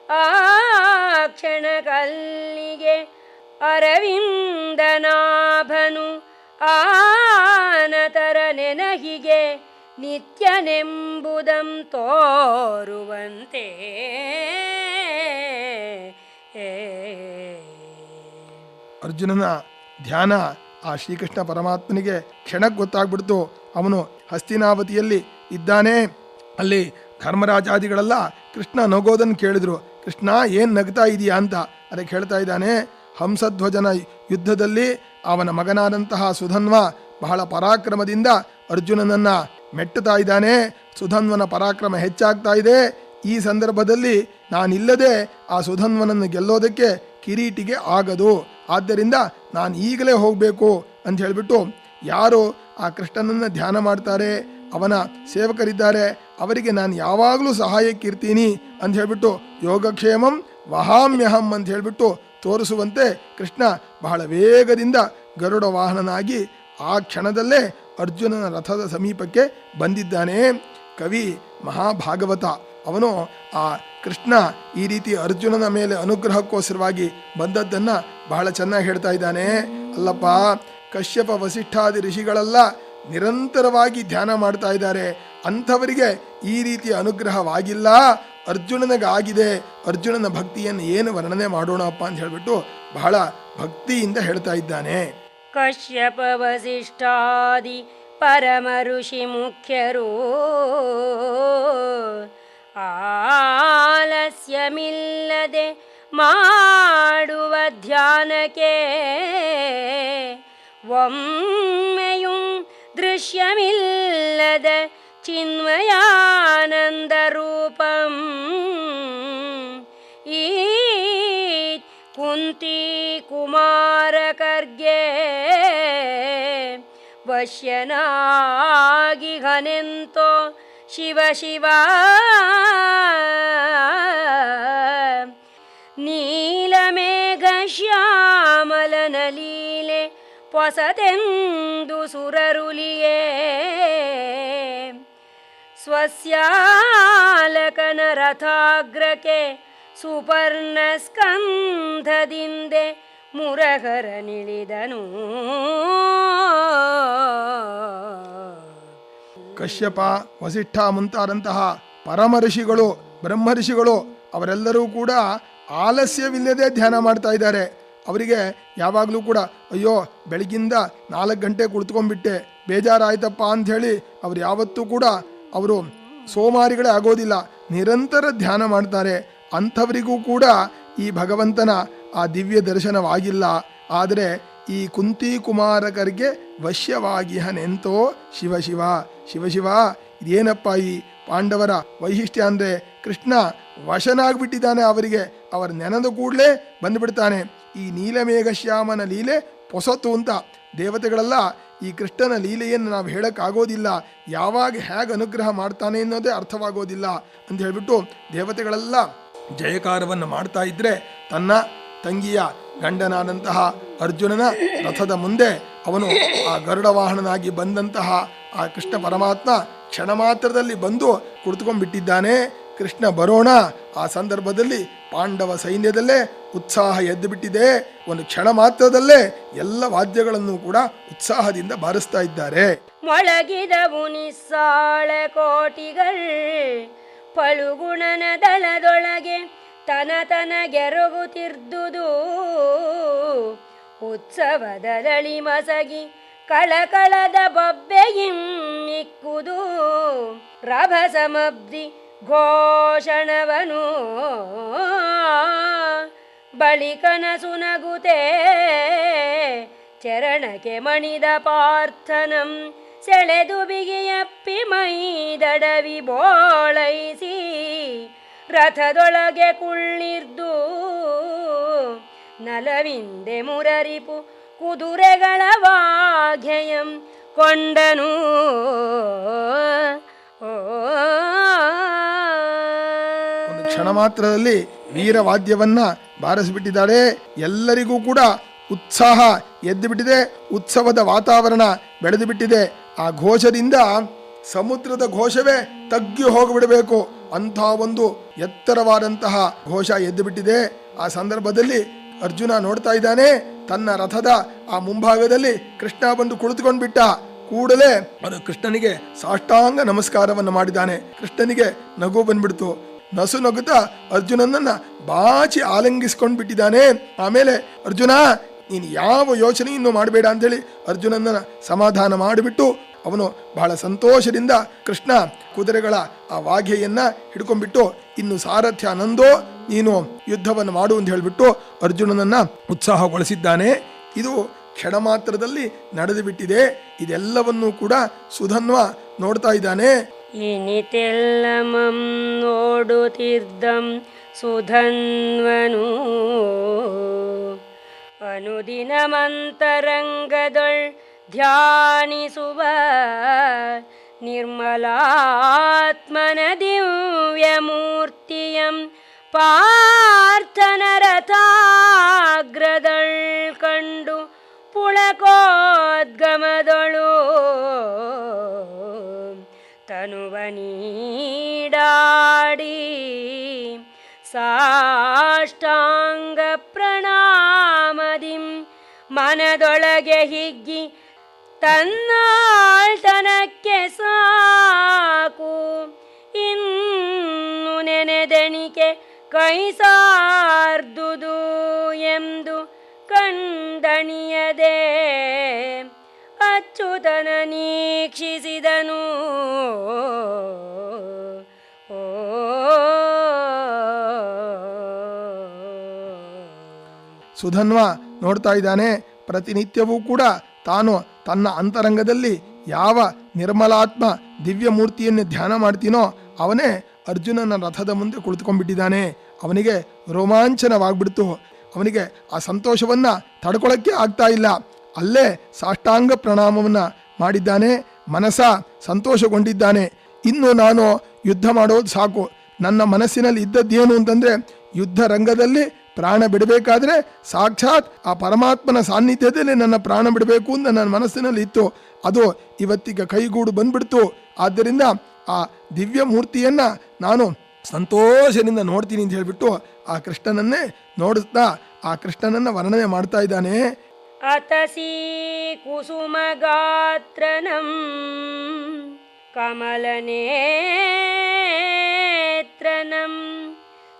ಆ ಕ್ಷಣ ಕಲ್ಲಿಗೆ ಅರವಿಂದನಾಭನು ಆನತರ ನೆನಹಿಗೆ ನಿತ್ಯನೆಂಬುದಂ ತೋರುವಂತೆ
ಅರ್ಜುನನ ಧ್ಯಾನ ಆ ಶ್ರೀಕೃಷ್ಣ ಪರಮಾತ್ಮನಿಗೆ ಕ್ಷಣಕ್ಕೆ ಗೊತ್ತಾಗ್ಬಿಡ್ತು. ಅವನು ಹಸ್ತಿನಾವತಿಯಲ್ಲಿ ಇದ್ದಾನೆ. ಅಲ್ಲಿ ಧರ್ಮರಾಜಾದಿಗಳೆಲ್ಲ ಕೃಷ್ಣ ನಗೋದನ್ನು ಕೇಳಿದ್ರು. ಕೃಷ್ಣ ಏನು ನಗ್ತಾ ಇದೆಯಾ ಅಂತ. ಅದಕ್ಕೆ ಹೇಳ್ತಾ ಇದ್ದಾನೆ, ಹಂಸಧ್ವಜನ ಯುದ್ಧದಲ್ಲಿ ಅವನ ಮಗನಾದಂತಹ ಸುಧನ್ವ ಬಹಳ ಪರಾಕ್ರಮದಿಂದ ಅರ್ಜುನನನ್ನ ಮೆಟ್ಟುತ್ತಾ ಇದ್ದಾನೆ. ಸುಧನ್ವನ ಪರಾಕ್ರಮ ಹೆಚ್ಚಾಗ್ತಾ ಇದೆ. ಈ ಸಂದರ್ಭದಲ್ಲಿ ನಾನಿಲ್ಲದೆ ಆ ಸುಧನ್ವನನ್ನು ಗೆಲ್ಲೋದಕ್ಕೆ ಕಿರೀಟಿಗೆ ಆಗದು. ಆದ್ದರಿಂದ ನಾನು ಈಗಲೇ ಹೋಗಬೇಕು ಅಂತ ಹೇಳಿಬಿಟ್ಟು ಯಾರು ಆ ಕೃಷ್ಣನನ್ನು ಧ್ಯಾನ ಮಾಡ್ತಾರೆ, ಅವನ ಸೇವಕರಿದ್ದಾರೆ, ಅವರಿಗೆ ನಾನು ಯಾವಾಗಲೂ ಸಹಾಯಕ್ಕಿರ್ತೀನಿ ಅಂತ ಹೇಳಿಬಿಟ್ಟು ಯೋಗಕ್ಷೇಮಂ ವಹಾಮ್ಯಹಂ ಅಂತ ಹೇಳಿಬಿಟ್ಟು ತೋರಿಸುವಂತೆ ಕೃಷ್ಣ ಬಹಳ ವೇಗದಿಂದ ಗರುಡ ವಾಹನನಾಗಿ ಆ ಕ್ಷಣದಲ್ಲೇ ಅರ್ಜುನನ ರಥದ ಸಮೀಪಕ್ಕೆ ಬಂದಿದ್ದಾನೆ. ಕವಿ ಮಹಾಭಾಗವತ ಅವನು ಆ ಕೃಷ್ಣ ಈ ರೀತಿ ಅರ್ಜುನನ ಮೇಲೆ ಅನುಗ್ರಹಕ್ಕೋಸ್ಕರವಾಗಿ ಬಂದದ್ದನ್ನು ಬಹಳ ಚೆನ್ನಾಗಿ ಹೇಳ್ತಾ ಇದ್ದಾನೆ. ಅಲ್ಲಪ್ಪ, ಕಶ್ಯಪ ವಸಿಷ್ಠಾದಿ ಋಷಿಗಳೆಲ್ಲ ನಿರಂತರವಾಗಿ ಧ್ಯಾನ ಮಾಡ್ತಾ ಇದ್ದಾರೆ. ಅಂಥವರಿಗೆ ಈ ರೀತಿಯ ಅನುಗ್ರಹವಾಗಿಲ್ಲ, ಅರ್ಜುನನಿಗಾಗಿದೆ. ಅರ್ಜುನನ ಭಕ್ತಿಯನ್ನು ಏನು ವರ್ಣನೆ ಮಾಡೋಣಪ್ಪ ಅಂತ ಹೇಳಿಬಿಟ್ಟು ಬಹಳ ಭಕ್ತಿಯಿಂದ ಹೇಳ್ತಾ ಇದ್ದಾನೆ.
ಕಶ್ಯಪ ವಸಿಷ್ಠಾದಿ ಪರಮ ಋಷಿ ಮುಖ್ಯರು ಆಲಸ್ಯಮಿಲ್ಲದೆ ಮಾಡುವ ಧ್ಯಾನಕ್ಕೆ ಒಮ್ಮೆಯೂ ದೃಶ್ಯಮಿಲ್ಲದ ಚಿನ್ಮಯಾನಂದ ರೂಪಂ ಈ ಕುಂತಿ ಕುಮಾರಕರ್ಗೆ ವಶ್ಯನಾಗಿ ಘನೆಂತೋ ಶಿವ ಶಿವ ನೀಲಮೇಘ ಶ್ಯಾಮಲನ ಲೀಲೆ ಪೊಸತೆಂದು ಸುರರುಲಿಯೇ ಸ್ವಸ್ಯಾಲಕನ ರಥಾಗ್ರಕ್ಕೆ ಸುಪರ್ಣ ಸ್ಕಂಧದಿಂದೆ ಮುರಗರ ನಿಳಿದನು.
ಕಶ್ಯಪ ವಸಿಷ್ಠ ಮುಂತಾದಂತಹ ಪರಮ ಋಷಿಗಳು, ಬ್ರಹ್ಮ ಋಷಿಗಳು ಅವರೆಲ್ಲರೂ ಕೂಡ ಆಲಸ್ಯವಿಲ್ಲದೆ ಧ್ಯಾನ ಮಾಡ್ತಾ ಇದ್ದಾರೆ. ಅವರಿಗೆ ಯಾವಾಗಲೂ ಕೂಡ ಅಯ್ಯೋ ಬೆಳಗಿಂದ 4 ಗಂಟೆ ಕುಳಿತುಕೊಂಡ್ಬಿಟ್ಟೆ ಬೇಜಾರಾಯ್ತಪ್ಪ ಅಂಥೇಳಿ ಅವ್ರು ಯಾವತ್ತೂ ಕೂಡ ಅವರು ಸೋಮಾರಿಗಳೇ ಆಗೋದಿಲ್ಲ, ನಿರಂತರ ಧ್ಯಾನ ಮಾಡ್ತಾರೆ. ಅಂಥವರಿಗೂ ಕೂಡ ಈ ಭಗವಂತನ ಆ ದಿವ್ಯ ದರ್ಶನವಾಗಿಲ್ಲ. ಆದರೆ ಈ ಕುಂತಿ ಕುಮಾರಕರಿಗೆ ವಶ್ಯವಾಗಿಹನೆಂತೋ ಶಿವ ಶಿವ ಶಿವ ಶಿವ. ಇದೇನಪ್ಪ ಈ ಪಾಂಡವರ ವೈಶಿಷ್ಟ್ಯ ಅಂದರೆ ಕೃಷ್ಣ ವಶನಾಗ್ಬಿಟ್ಟಿದ್ದಾನೆ. ಅವರಿಗೆ ಅವರ ನೆನೆದ ಕೂಡಲೇ ಬಂದುಬಿಡ್ತಾನೆ. ಈ ನೀಲಮೇಘಶ್ಯಾಮನ ಲೀಲೆ ಹೊಸತು ಅಂತ. ದೇವತೆಗಳೆಲ್ಲ ಈ ಕೃಷ್ಣನ ಲೀಲೆಯನ್ನು ನಾವು ಹೇಳೋಕ್ಕಾಗೋದಿಲ್ಲ, ಯಾವಾಗ ಹೇಗೆ ಅನುಗ್ರಹ ಮಾಡ್ತಾನೆ ಅನ್ನೋದೇ ಅರ್ಥವಾಗೋದಿಲ್ಲ ಅಂತ ಹೇಳಿಬಿಟ್ಟು ದೇವತೆಗಳೆಲ್ಲ ಜಯಕಾರವನ್ನು ಮಾಡ್ತಾ ಇದ್ರೆ ತನ್ನ ತಂಗಿಯ ಗಂಡನಾದಂತಹ ಅರ್ಜುನನ ರಥದ ಮುಂದೆ ಅವನು ಆ ಗರುಡ ವಾಹನನಾಗಿ ಬಂದಂತಹ ಆ ಕೃಷ್ಣ ಪರಮಾತ್ಮ ಕ್ಷಣ ಮಾತ್ರದಲ್ಲಿ ಬಂದು ಕುಳಿತುಕೊಂಡ್ಬಿಟ್ಟಿದ್ದಾನೆ. ಕೃಷ್ಣ ಬರೋಣ. ಆ ಸಂದರ್ಭದಲ್ಲಿ ಪಾಂಡವ ಸೈನ್ಯದಲ್ಲೇ ಉತ್ಸಾಹ ಎದ್ದು ಬಿಟ್ಟಿದೆ. ಒಂದು ಕ್ಷಣ ಮಾತ್ರದಲ್ಲೇ ಎಲ್ಲ ವಾದ್ಯಗಳನ್ನು ಕೂಡ ಉತ್ಸಾಹದಿಂದ ಬಾರಿಸ್ತಾ ಇದ್ದಾರೆ.
ಮೊಳಗಿದವು ನಿಸ್ಸಾಳ ಕೋಟಿಗಳ್ ಪಳುಗುಣನ ದಳದೊಳಗೆ ತನ ಗೆರಗುತ್ತಿರ್ದುದು ಉತ್ಸವದಳಳಿ ಮಸಗಿ ಕಳಕಳದ ಬೊಬ್ಬೆಯಿಂ ಇಕ್ಕುದು ರಭಸಮಬ್ದಿ ಘೋಷಣವನು ಬಳಿಕನ ಸುನಗುತೆ ಚರಣಕ್ಕೆ ಮಣಿದ ಪಾರ್ಥನಂ ಸೆಳೆದು ಬಿಗಿಯಪ್ಪಿ ಮೈದಡವಿ ಬೋಳೈಸಿ ರಥದೊಳಗೆ ಕುಳ್ಳಿರ್ದು ನಲವಿಂದೆ ಮುರರಿಪು ಕುದುರೆಗಳ ವಾಗ್ಯಯಂ ಕೊಂಡನು.
ಒಂದು ಕ್ಷಣ ಮಾತ್ರದಲ್ಲಿ ವೀರವಾದ್ಯವನ್ನ ಬಾರಿಸಿಬಿಟ್ಟಿದ್ದಾರೆ. ಎಲ್ಲರಿಗೂ ಕೂಡ ಉತ್ಸಾಹ ಎದ್ದು ಬಿಟ್ಟಿದೆ. ಉತ್ಸವದ ವಾತಾವರಣ ಬೆಳೆದು ಬಿಟ್ಟಿದೆ. ಆ ಘೋಷದಿಂದ ಸಮುದ್ರದ ಘೋಷವೇ ತಗ್ಗಿ ಹೋಗಿಬಿಡಬೇಕು ಅಂಥ ಒಂದು ಎತ್ತರವಾದಂತಹ ಘೋಷ ಎದ್ದು ಬಿಟ್ಟಿದೆ. ಆ ಸಂದರ್ಭದಲ್ಲಿ ಅರ್ಜುನ ನೋಡ್ತಾ ಇದ್ದಾನೆ, ತನ್ನ ರಥದ ಆ ಮುಂಭಾಗದಲ್ಲಿ ಕೃಷ್ಣ ಬಂದು ಕುಳಿತುಕೊಂಡು ಬಿಟ್ಟ. ಕೂಡಲೇ ಅದು ಕೃಷ್ಣನಿಗೆ ಸಾಷ್ಟಾಂಗ ನಮಸ್ಕಾರವನ್ನು ಮಾಡಿದ್ದಾನೆ. ಕೃಷ್ಣನಿಗೆ ನಗು ಬಂದ್ಬಿಡ್ತು. ನಸು ನಗುತ್ತಾ ಅರ್ಜುನನನ್ನ ಬಾಚಿ ಆಲಂಗಿಸ್ಕೊಂಡು ಬಿಟ್ಟಿದ್ದಾನೆ. ಆಮೇಲೆ ಅರ್ಜುನ, ನೀನು ಯಾವ ಯೋಚನೆಯನ್ನು ಮಾಡಬೇಡ ಅಂತೇಳಿ ಅರ್ಜುನನ್ನ ಸಮಾಧಾನ ಮಾಡಿಬಿಟ್ಟು ಅವನು ಬಹಳ ಸಂತೋಷದಿಂದ ಕೃಷ್ಣ ಕುದುರೆಗಳ ಆ ವಾಘೆಯನ್ನ ಹಿಡ್ಕೊಂಡ್ಬಿಟ್ಟು, ಇನ್ನು ಸಾರಥ್ಯ ನಂದೋ, ನೀನು ಯುದ್ಧವನ್ನು ಮಾಡು ಅಂತ ಹೇಳಿಬಿಟ್ಟು ಅರ್ಜುನನನ್ನ ಉತ್ಸಾಹಗೊಳಿಸಿದ್ದಾನೆ. ಇದು ಕ್ಷಣ ಮಾತ್ರದಲ್ಲಿ ನಡೆದು ಬಿಟ್ಟಿದೆ. ಇದೆಲ್ಲವನ್ನೂ ಕೂಡ ಸುಧನ್ವ ನೋಡ್ತಾ ಇದ್ದಾನೆ.
ಇನಿತೆಲ್ಲಮಂ ನೋಡುತ್ತಿದ್ದಂ ಸುಧನ್ವನು ಅನುದಿನ ಮಂತರಂಗದೊಳ್ ಧ್ಯಾನಿಸುವ ನಿರ್ಮಲಾತ್ಮನ ದಿವ್ಯ ಮೂರ್ತಿಯಂ ಪಾರ್ಥನ ರಥಾಗ್ರದಳ್ ಕಂಡು ಪುಳಕೋದ್ಗಮದೊಳು ತನುವ ನೀಡಾಡಿ ಸಾಷ್ಟಾಂಗ ಪ್ರಣಾಮದಿಂ ಮನದೊಳಗೆ ಹಿಗ್ಗಿ ತನ್ನಾಳ್ತನಕ್ಕೆ ಸಾಕು ಇನ್ನು ನೆನೆದೆಣಿಕೆ ಕೈ ಸಾರ್ದುದು ಎಂದು ಕಂದಣಿಯದೆ ಅಚ್ಯುತನ ನೀಕ್ಷಿಸಿದನು.
ಸುಧನ್ವ ನೋಡ್ತಾ ಇದ್ದಾನೆ. ಪ್ರತಿನಿತ್ಯವೂ ಕೂಡ ತಾನು ತನ್ನ ಅಂತರಂಗದಲ್ಲಿ ಯಾವ ನಿರ್ಮಲಾತ್ಮ ದಿವ್ಯ ಮೂರ್ತಿಯನ್ನು ಧ್ಯಾನ ಮಾಡ್ತೀನೋ ಅವನೇ ಅರ್ಜುನನ ರಥದ ಮುಂದೆ ಕುಳಿತುಕೊಂಡ್ಬಿಟ್ಟಿದ್ದಾನೆ. ಅವನಿಗೆ ರೋಮಾಂಚನವಾಗ್ಬಿಡ್ತು. ಅವನಿಗೆ ಆ ಸಂತೋಷವನ್ನ ತಡ್ಕೊಳ್ಳೋಕ್ಕೆ ಆಗ್ತಾ ಇಲ್ಲ. ಅಲ್ಲೇ ಸಾಷ್ಟಾಂಗ ಪ್ರಣಾಮವನ್ನ ಮಾಡಿದ್ದಾನೆ. ಮನಸ ಸಂತೋಷಗೊಂಡಿದ್ದಾನೆ. ಇನ್ನು ನಾನು ಯುದ್ಧ ಮಾಡೋದು ಸಾಕು. ನನ್ನ ಮನಸ್ಸಿನಲ್ಲಿ ಇದ್ದದ್ದೇನು ಅಂತಂದ್ರೆ, ಯುದ್ಧ ರಂಗದಲ್ಲಿ ಪ್ರಾಣ ಬಿಡಬೇಕಾದ್ರೆ ಸಾಕ್ಷಾತ್ ಆ ಪರಮಾತ್ಮನ ಸಾನ್ನಿಧ್ಯದಲ್ಲಿ ನನ್ನ ಪ್ರಾಣ ಬಿಡಬೇಕು ಅಂತ ನನ್ನ ಮನಸ್ಸಿನಲ್ಲಿ ಇತ್ತು. ಅದು ಇವತ್ತಿಗೆ ಕೈಗೂಡು ಬಂದ್ಬಿಡ್ತು. ಆದ್ದರಿಂದ ಆ ದಿವ್ಯ ಮೂರ್ತಿಯನ್ನ ನಾನು ಸಂತೋಷದಿಂದ ನೋಡ್ತೀನಿ ಅಂತ ಹೇಳ್ಬಿಟ್ಟು ಆ ಕೃಷ್ಣನನ್ನೇ ನೋಡುತ್ತಾ ಆ ಕೃಷ್ಣನನ್ನ ವರ್ಣನೆ ಮಾಡ್ತಾ ಇದ್ದಾನೆ.
ಅತಸಿ ಕುಸುಮಗಾತ್ರನಂ ಕಮಲನೇತ್ರನಂ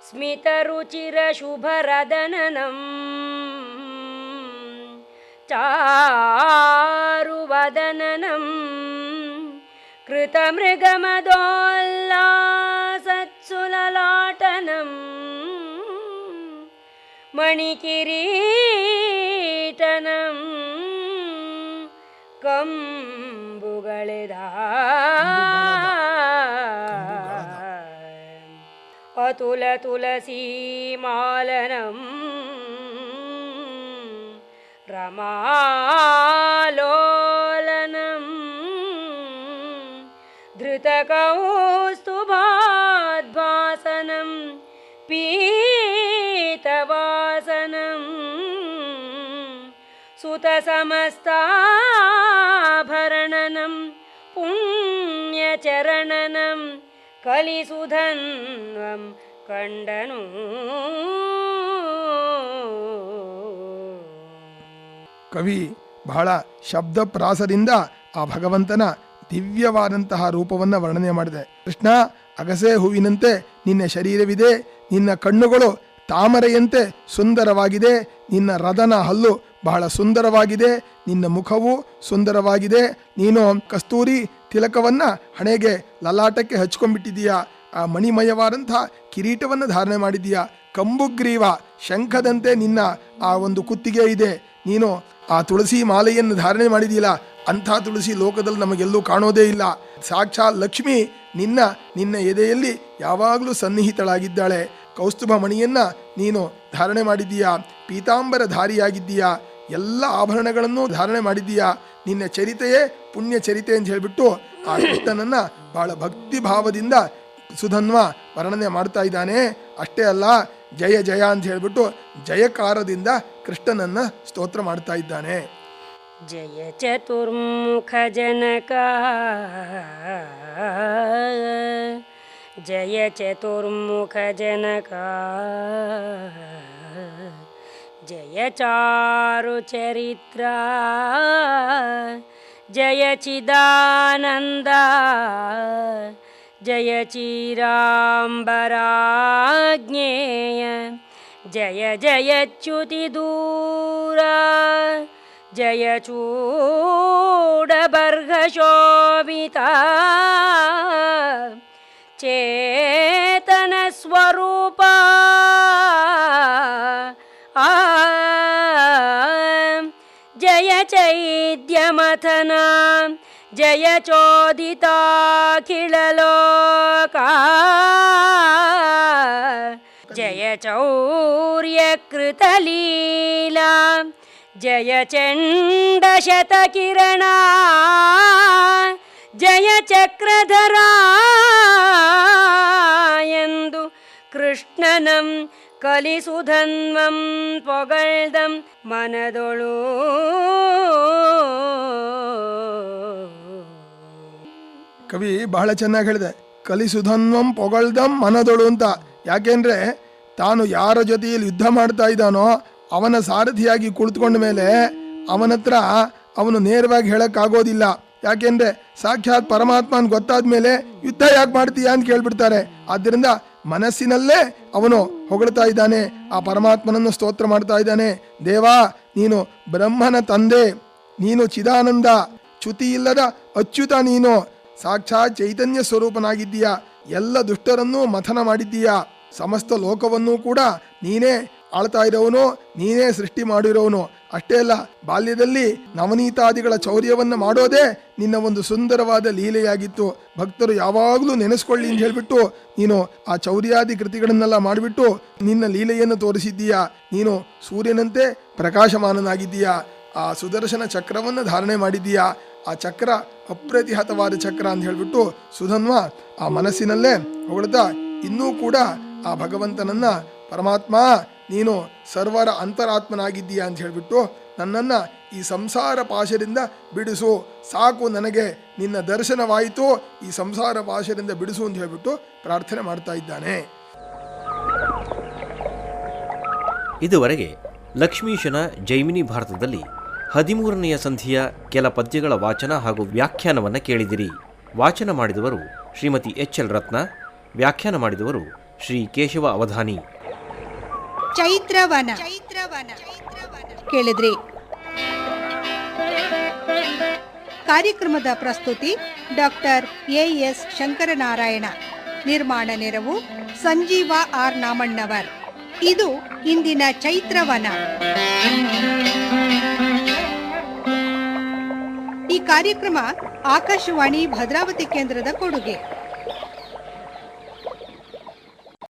ಸ್ಮಿತರುಚಿರಶುಭರದನನಂ ಚಾರುವದನನಂ ಕೃತಮೃಗಮದೋಲ್ಲಾಸತ್ಸುಲಲಾಟನಂ ಮಣಿಕಿರೀಟನಂ ಕಂಬುಗಳೆದ ಅತುಲ ತುಳಸೀಮಾಲನಂ ರಮಾಲೋಲನಂ ಧೃತಕೌಸ್ತುಭಾದ್ಭಾಸನಂ ಪೀತವಾಸನಂ ಸುತಸಮಸ್ತಾಭರಣನಂ ಪುಣ್ಯಚರಣನಂ ಕಲಿಸುಧನ್ವಂ ಕಂಡನು.
ಕವಿ ಬಹಳ ಶಬ್ದ ಪ್ರಾಸದಿಂದ ಆ ಭಗವಂತನ ದಿವ್ಯವಾದಂತಹ ರೂಪವನ್ನು ವರ್ಣನೆ ಮಾಡಿದೆ. ಕೃಷ್ಣ, ಅಗಸೆ ಹೂವಿನಂತೆ ನಿನ್ನ ಶರೀರವಿದೆ, ನಿನ್ನ ಕಣ್ಣುಗಳು ತಾಮರೆಯಂತೆ ಸುಂದರವಾಗಿದೆ, ನಿನ್ನ ರದನ ಹಲ್ಲು ಬಹಳ ಸುಂದರವಾಗಿದೆ, ನಿನ್ನ ಮುಖವು ಸುಂದರವಾಗಿದೆ, ನೀನು ಕಸ್ತೂರಿ ತಿಲಕವನ್ನ ಹಣೆಗೆ ಲಲಾಟಕ್ಕೆ ಹಚ್ಕೊಂಡ್ಬಿಟ್ಟಿದೀಯಾ, ಆ ಮಣಿಮಯವಾದಂಥ ಕಿರೀಟವನ್ನು ಧಾರಣೆ ಮಾಡಿದೀಯಾ, ಕಂಬುಗ್ರೀವ ಶಂಖದಂತೆ ನಿನ್ನ ಆ ಒಂದು ಕುತ್ತಿಗೆ ಇದೆ, ನೀನು ಆ ತುಳಸಿ ಮಾಲೆಯನ್ನು ಧಾರಣೆ ಮಾಡಿದೀಯಲ್ಲ, ಅಂಥ ತುಳಸಿ ಲೋಕದಲ್ಲಿ ನಮಗೆಲ್ಲೂ ಕಾಣೋದೇ ಇಲ್ಲ. ಸಾಕ್ಷಾತ್ ಲಕ್ಷ್ಮಿ ನಿನ್ನ ಎದೆಯಲ್ಲಿ ಯಾವಾಗಲೂ ಸನ್ನಿಹಿತಳಾಗಿದ್ದಾಳೆ. ಕೌಸ್ತುಭ ಮಣಿಯನ್ನ ನೀನು ಧಾರಣೆ ಮಾಡಿದ್ದೀಯಾ, ಪೀತಾಂಬರ ಧಾರಿಯಾಗಿದ್ದೀಯಾ, ಎಲ್ಲ ಆಭರಣಗಳನ್ನು ಧಾರಣೆ ಮಾಡಿದ್ದೀಯಾ, ನಿನ್ನ ಚರಿತೆಯೇ ಪುಣ್ಯ ಚರಿತೆ ಅಂತ ಹೇಳಿಬಿಟ್ಟು ಆ ಕೃಷ್ಣನನ್ನ ಬಹಳ ಭಕ್ತಿ ಭಾವದಿಂದ ಸುಧನ್ವ ವರ್ಣನೆ ಮಾಡ್ತಾ ಇದ್ದಾನೆ. ಅಷ್ಟೇ ಅಲ್ಲ, ಜಯ ಜಯ ಅಂತ ಹೇಳ್ಬಿಟ್ಟು ಜಯಕಾರದಿಂದ ಕೃಷ್ಣನನ್ನ ಸ್ತೋತ್ರ ಮಾಡ್ತಾ ಇದ್ದಾನೆ.
ಜಯ ಚತುರ್ಮುಖ ಜನಕ ಜಯ ಚತುರ್ಮುಖ ಜನಕ ಜಯ ಚಾರು ಚರಿತ್ರ ಜಯ ಚಿದಾನಂದ ಜಯ ಚೀರಾಂಬರಾಜ್ಞೇಯ ಜಯ ಜಯಚ್ಯುತಿ ದೂರ ಜಯ ಚೂಡಬರ್ಘಶೋಭಿತ ಚೇತನ ಸ್ವರೂಪ ಜಯ ಚೈದ್ಯಮಥನ ಜಯ ಚೋದಿತಾಖಿಳಲೋಕ ಜಯ ಚೌರ್ಯಕೃತಲೀಲಾ ಜಯ ಚಂಡ ಶತಕಿರಣ ಜಯ ಚಕ್ರಧರ ಎಂದು ಕೃಷ್ಣನಂ ಕಲಿಸುಧನ್ವಂ ಪೊಗಳ್ದಂ ಮನದೊಳು.
ಕವಿ ಬಹಳ ಚೆನ್ನಾಗಿ ಹೇಳಿದೆ, ಕಲಿಸುಧನ್ವಂ ಪೊಗಳ್ದಂ ಮನದೊಳು ಅಂತ. ಯಾಕೆಂದ್ರೆ ತಾನು ಯಾರ ಜೊತೆಯಲ್ಲಿ ಯುದ್ಧ ಮಾಡ್ತಾ ಇದ್ದಾನೋ ಅವನ ಸಾರಥಿಯಾಗಿ ಕುಳಿತುಕೊಂಡ ಮೇಲೆ ಅವನತ್ರ ಅವನು ನೇರವಾಗಿ ಹೇಳಕ್ಕಾಗೋದಿಲ್ಲ. ಯಾಕೆಂದ್ರೆ ಸಾಕ್ಷಾತ್ ಪರಮಾತ್ಮನ್ ಗೊತ್ತಾದ ಮೇಲೆ ಯುದ್ಧ ಯಾಕೆ ಮಾಡ್ತೀಯಾ ಅಂತ ಕೇಳ್ಬಿಡ್ತಾರೆ. ಆದ್ದರಿಂದ ಮನಸ್ಸಿನಲ್ಲೇ ಅವನು ಹೊಗಳ್ತಾ ಇದ್ದಾನೆ, ಆ ಪರಮಾತ್ಮನನ್ನು ಸ್ತೋತ್ರ ಮಾಡ್ತಾ ಇದ್ದಾನೆ. ದೇವಾ, ನೀನು ಬ್ರಹ್ಮನ ತಂದೆ, ನೀನು ಚಿದಾನಂದ, ಚ್ಯುತಿ ಇಲ್ಲದ ಅಚ್ಯುತ, ನೀನು ಸಾಕ್ಷಾತ್ ಚೈತನ್ಯ ಸ್ವರೂಪನಾಗಿದ್ದೀಯಾ, ಎಲ್ಲ ದುಷ್ಟರನ್ನೂ ಮಥನ ಮಾಡಿದ್ದೀಯಾ, ಸಮಸ್ತ ಲೋಕವನ್ನೂ ಕೂಡ ನೀನೇ ಆಳ್ತಾ ಇರೋವನು, ನೀನೇ ಸೃಷ್ಟಿ ಮಾಡಿರೋವನು. ಅಷ್ಟೇ ಅಲ್ಲ, ಬಾಲ್ಯದಲ್ಲಿ ನವನೀತಾದಿಗಳ ಚೌರ್ಯವನ್ನು ಮಾಡೋದೇ ನಿನ್ನ ಒಂದು ಸುಂದರವಾದ ಲೀಲೆಯಾಗಿತ್ತು. ಭಕ್ತರು ಯಾವಾಗಲೂ ನೆನೆಸ್ಕೊಳ್ಳಿ ಅಂತ ಹೇಳ್ಬಿಟ್ಟು ನೀನು ಆ ಚೌರ್ಯಾದಿ ಕೃತಿಗಳನ್ನೆಲ್ಲ ಮಾಡಿಬಿಟ್ಟು ನಿನ್ನ ಲೀಲೆಯನ್ನು ತೋರಿಸಿದ್ದೀಯಾ. ನೀನು ಸೂರ್ಯನಂತೆ ಪ್ರಕಾಶಮಾನನಾಗಿದ್ದೀಯಾ, ಆ ಸುದರ್ಶನ ಚಕ್ರವನ್ನು ಧಾರಣೆ ಮಾಡಿದ್ದೀಯಾ, ಆ ಚಕ್ರ ಅಪ್ರತಿಹತವಾದ ಚಕ್ರ ಅಂತ ಹೇಳ್ಬಿಟ್ಟು ಸುಧನ್ವ ಆ ಮನಸ್ಸಿನಲ್ಲೇ ಹೊಗಳ್ತಾ ಇನ್ನೂ ಕೂಡ ಆ ಭಗವಂತನನ್ನ, ಪರಮಾತ್ಮ ನೀನು ಸರ್ವರ ಅಂತರಾತ್ಮನಾಗಿದ್ದೀಯಾ ಅಂತ ಹೇಳ್ಬಿಟ್ಟು ನನ್ನನ್ನು ಈ ಸಂಸಾರ ಪಾಶದಿಂದ ಬಿಡಿಸು, ಸಾಕು ನನಗೆ ನಿನ್ನ ದರ್ಶನವಾಯಿತು, ಈ ಸಂಸಾರ ಪಾಶದಿಂದ ಬಿಡಿಸು ಅಂತ ಹೇಳ್ಬಿಟ್ಟು ಪ್ರಾರ್ಥನೆ ಮಾಡ್ತಾ ಇದ್ದಾನೆ.
ಇದುವರೆಗೆ ಲಕ್ಷ್ಮೀಶನ ಜೈಮಿನಿ ಭಾರತದಲ್ಲಿ 13ನೆಯ ಸಂಧಿಯ ಕೆಲ ಪದ್ಯಗಳ ವಾಚನ ಹಾಗೂ ವ್ಯಾಖ್ಯಾನವನ್ನು ಕೇಳಿದಿರಿ. ವಾಚನ ಮಾಡಿದವರು ಶ್ರೀಮತಿ ಎಚ್.ಎಲ್. ರತ್ನ, ವ್ಯಾಖ್ಯಾನ ಮಾಡಿದವರು ಶ್ರೀ ಕೇಶವ ಅವಧಾನಿ.
ಚೈತ್ರವನ ಕೇಳಿದ್ರಿ. ಕಾರ್ಯಕ್ರಮದ ಪ್ರಸ್ತುತಿ ಡಾಕ್ಟರ್ ಎಎಸ್ ಶಂಕರನಾರಾಯಣ. ನಿರ್ಮಾಣ ನೆರವು ಸಂಜೀವ ಆರ್ ನಾಮಣ್ಣವರ್. ಇದು ಇಂದಿನ ಚೈತ್ರವನ. ಈ ಕಾರ್ಯಕ್ರಮ ಆಕಾಶವಾಣಿ ಭದ್ರಾವತಿ ಕೇಂದ್ರದ ಕೊಡುಗೆ.